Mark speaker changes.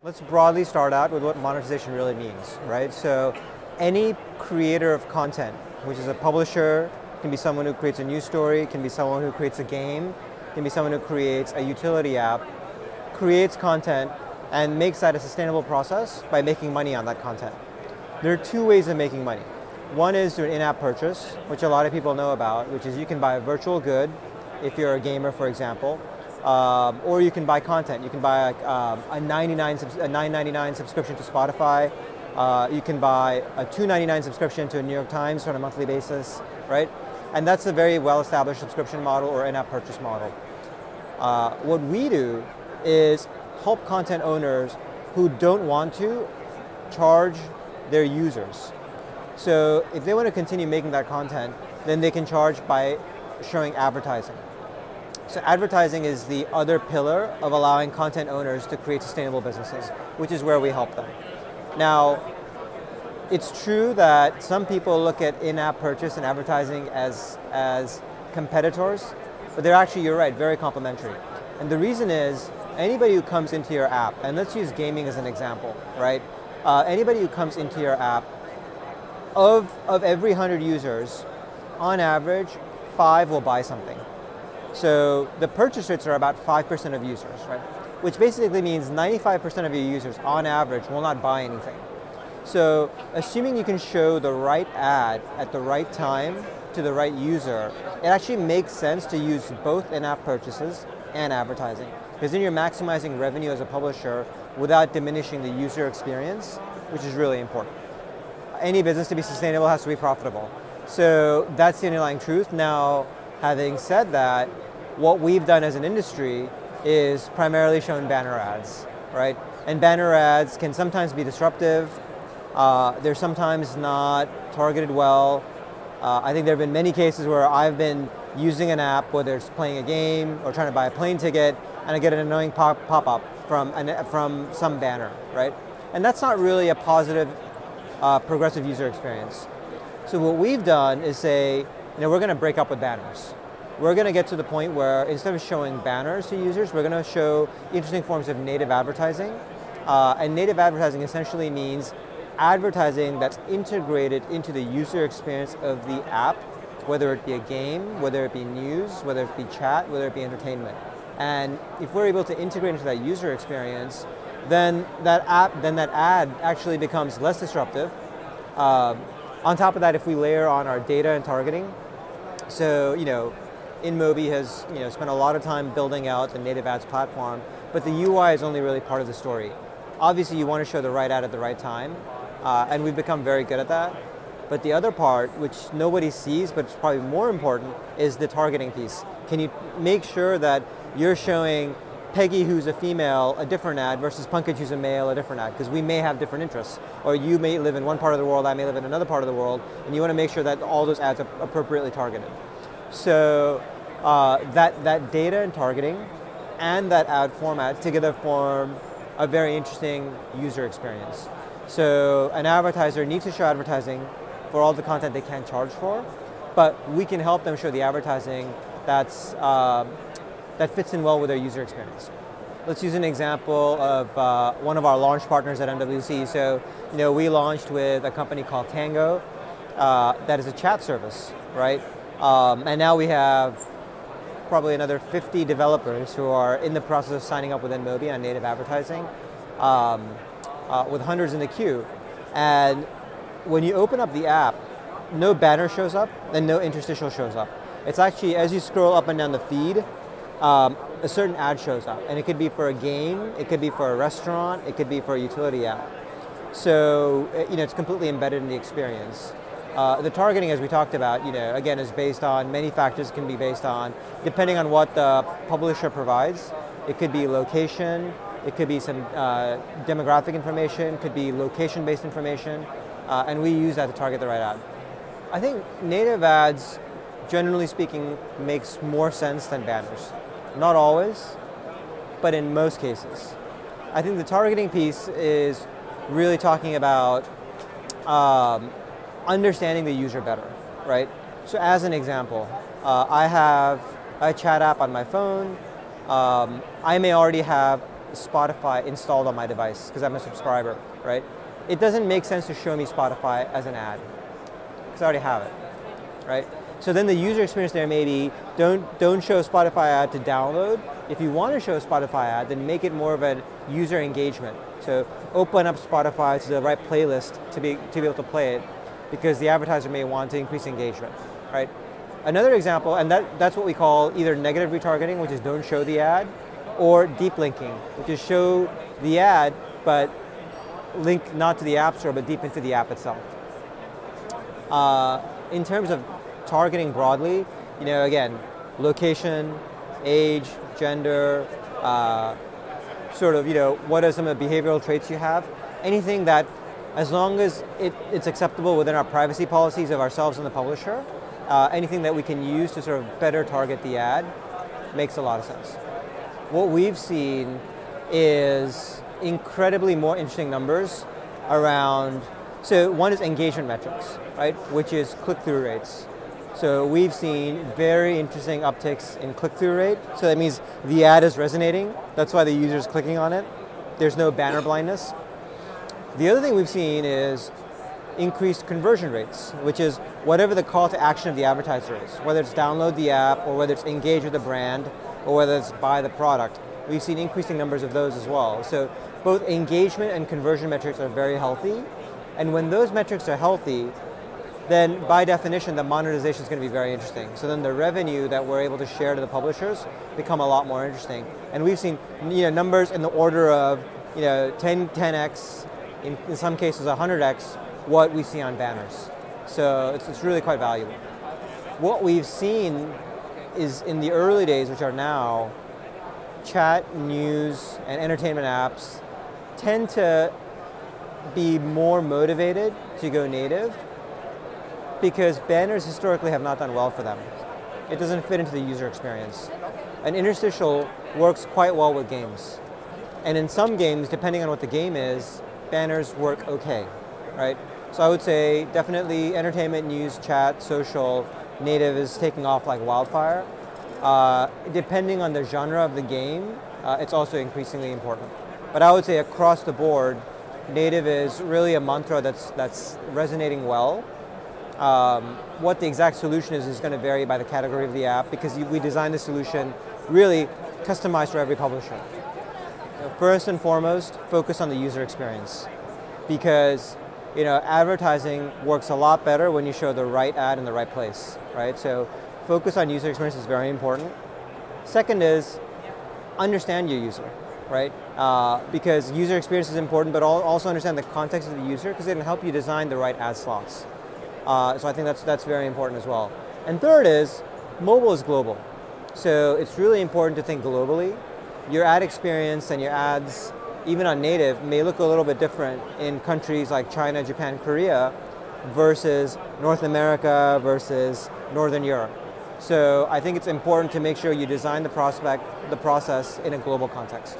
Speaker 1: Let's broadly start out with what monetization really means, right? So any creator of content, which is a publisher, can be someone who creates a news story, can be someone who creates a game, can be someone who creates a utility app, creates content and makes that a sustainable process by making money on that content. There are two ways of making money. One is through an in-app purchase, which a lot of people know about, which is you can buy a virtual good if you're a gamer, for example, or you can buy content. You can buy a $9.99 subscription to Spotify. You can buy a $2.99 subscription to a New York Times on a monthly basis, right? And that's a very well-established subscription model or in-app purchase model. What we do is help content owners who don't want to charge their users. So if they want to continue making that content, then they can charge by showing advertising. So advertising is the other pillar of allowing content owners to create sustainable businesses, which is where we help them. Now, it's true that some people look at in-app purchase and advertising as competitors, but they're actually, you're right, very complementary. And the reason is, anybody who comes into your app, and let's use gaming as an example, right? Anybody who comes into your app, of every 100 users, on average, 5 will buy something. So the purchase rates are about 5% of users, right? Which basically means 95% of your users, on average, will not buy anything. So assuming you can show the right ad at the right time to the right user, it actually makes sense to use both in-app purchases and advertising. Because then you're maximizing revenue as a publisher without diminishing the user experience, which is really important. Any business to be sustainable has to be profitable. So that's the underlying truth. Now, having said that, what we've done as an industry is primarily shown banner ads, right? And banner ads can sometimes be disruptive. They're sometimes not targeted well. I think there have been many cases where I've been using an app, whether it's playing a game or trying to buy a plane ticket, and I get an annoying pop-up from some banner, right? And that's not really a positive, progressive user experience. So what we've done is say, we're going to break up with banners. We're going to get to the point where instead of showing banners to users, we're going to show interesting forms of native advertising. And native advertising essentially means advertising that's integrated into the user experience of the app, whether it be a game, whether it be news, whether it be chat, whether it be entertainment. And if we're able to integrate into that user experience, then that ad actually becomes less disruptive. On top of that, if we layer on our data and targeting, so InMobi has spent a lot of time building out the native ads platform, but the UI is only really part of the story. Obviously, you want to show the right ad at the right time, and we've become very good at that. But the other part, which nobody sees, but it's probably more important, is the targeting piece. Can you make sure that you're showing Peggy, who's a female, a different ad versus Pankaj, who's a male, a different ad? Because we may have different interests. Or you may live in one part of the world, I may live in another part of the world, and you want to make sure that all those ads are appropriately targeted. So that data and targeting and that ad format together form a very interesting user experience. So an advertiser needs to show advertising for all the content they can't charge for, but we can help them show the advertising that fits in well with their user experience. Let's use an example of one of our launch partners at MWC. So, we launched with a company called Tango that is a chat service, right? And now we have probably another 50 developers who are in the process of signing up with InMobi on native advertising, with hundreds in the queue. And when you open up the app, no banner shows up, and no interstitial shows up. It's actually, as you scroll up and down the feed, a certain ad shows up. And it could be for a game, it could be for a restaurant, it could be for a utility app. So, it's completely embedded in the experience. The targeting, as we talked about, again, is based on many factors. Can be based on, depending on what the publisher provides. It could be location, it could be some demographic information, could be location-based information, and we use that to target the right ad. I think native ads, generally speaking, makes more sense than banners. Not always, but in most cases. I think the targeting piece is really talking about understanding the user better, right? So as an example, I have a chat app on my phone. I may already have Spotify installed on my device because I'm a subscriber, right? It doesn't make sense to show me Spotify as an ad because I already have it, right? So then the user experience there may be, don't show Spotify ad to download. If you want to show Spotify ad, then make it more of a user engagement. So open up Spotify to the right playlist to be able to play it, because the advertiser may want to increase engagement, right? Another example, and that's what we call either negative retargeting, which is don't show the ad, or deep linking, which is show the ad, but link not to the App Store, but deep into the app itself. In terms of targeting broadly, again, location, age, gender, sort of, what are some of the behavioral traits you have? Anything that, as long as it's acceptable within our privacy policies of ourselves and the publisher, anything that we can use to sort of better target the ad makes a lot of sense. What we've seen is incredibly more interesting numbers around, so one is engagement metrics, right, which is click-through rates. So we've seen very interesting upticks in click-through rate. So that means the ad is resonating. That's why the user is clicking on it. There's no banner blindness. The other thing we've seen is increased conversion rates, which is whatever the call to action of the advertiser is, whether it's download the app or whether it's engage with the brand or whether it's buy the product. We've seen increasing numbers of those as well. So both engagement and conversion metrics are very healthy. And when those metrics are healthy, then by definition, the monetization is going to be very interesting. So then the revenue that we're able to share to the publishers become a lot more interesting. And we've seen numbers in the order of 10x, in some cases 100x, what we see on banners. So it's really quite valuable. What we've seen is in the early days, which are now, chat, news, and entertainment apps tend to be more motivated to go native because banners historically have not done well for them. It doesn't fit into the user experience. An interstitial works quite well with games. And in some games, depending on what the game is, banners work okay, right? So I would say definitely entertainment, news, chat, social, native is taking off like wildfire. Depending on the genre of the game, it's also increasingly important. But I would say across the board, native is really a mantra that's resonating well. What the exact solution is going to vary by the category of the app because we designed the solution really customized for every publisher. First and foremost, focus on the user experience because advertising works a lot better when you show the right ad in the right place, right? So focus on user experience is very important. Second is understand your user, right? Because user experience is important, but also understand the context of the user because it can help you design the right ad slots. So I think that's very important as well. And third is, mobile is global. So it's really important to think globally. Your ad experience and your ads, even on native, may look a little bit different in countries like China, Japan, Korea, versus North America versus Northern Europe. So I think it's important to make sure you design the process in a global context.